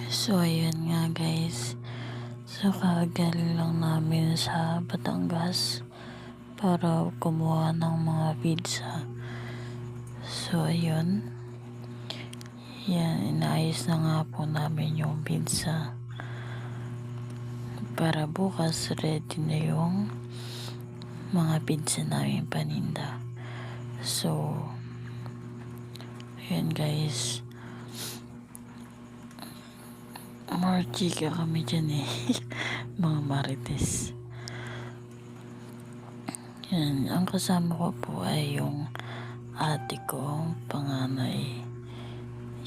So ayun nga guys, so kagaling lang namin sa Batangas para kumuha ng mga pizza. So ayun, yan, inaayos na nga po namin yung pizza para bukas ready na yung mga pizza namin paninda. So ayun guys, more chika kami dyan eh. Mga marites. Yan, ang kasama ko po ay yung ate ko, panganay.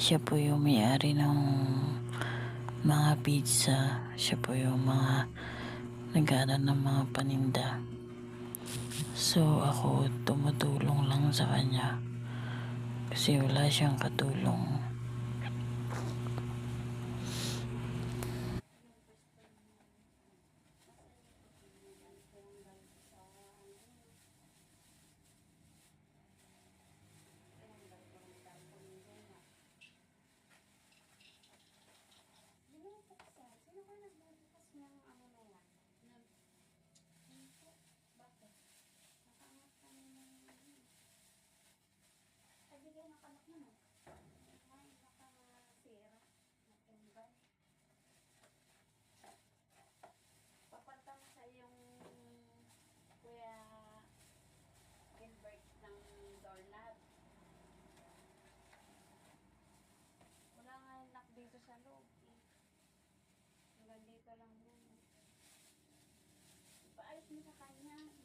Siya po yung may-ari ng mga pizza. Siya po yung mga nag-ano ng mga paninda. So ako tumutulong lang sa kanya kasi wala siyang katulong. Papunta mo sa yung Kuya Gilbert ng doorknob. Wala nga yung lock dito sa loob. Hanggang dito lang yun. Paalis mo sa kanya.